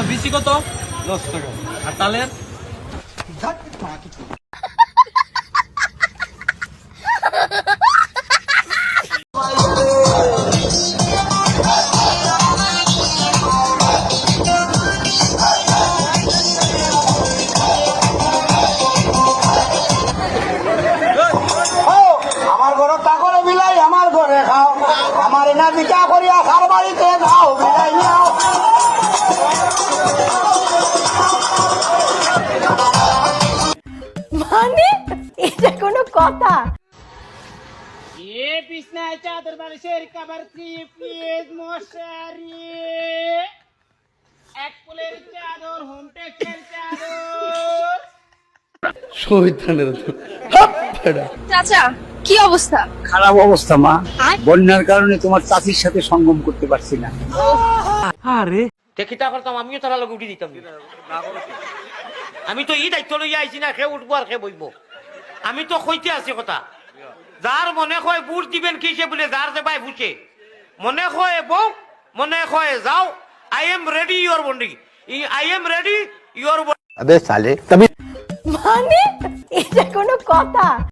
BC কত? 10 টাকা। আর তালের? আমার ঘরে তা করে মিলাই আমার ঘরে খাও, আমার এনা দিকা করিয়া খার বাড়িতে খাও মিলাই নাও। মানে এটা কোনো কথা? এ বিছনায় চাদর বালিশের কভার 3 পিস মশারি, এক কুলের চাদর, হোম টেক্সের চাদর। চাচা কি অবস্থা? খারাপ অবস্থা মা, বন্যার কারণে তোমার চাষির সাথে সঙ্গম করতে পারছি না। দেখিতা করতাম আমিও তারা লোক উঠি দিতাম। আমি তো এই দায়িত্ব লইয়া আইছি না, খেয়ে উঠবো আর খেয়ে বইবো। আমি তো কইতে আছি কথা, যার মনে হয় বুঝ দিবেন কি সে বলে যার যে ভাই বুঝে মনে হয় বউ, মনে হয় যাও। I am ready your বন্ডি, I am ready your. মানে এটা কোনো কথা?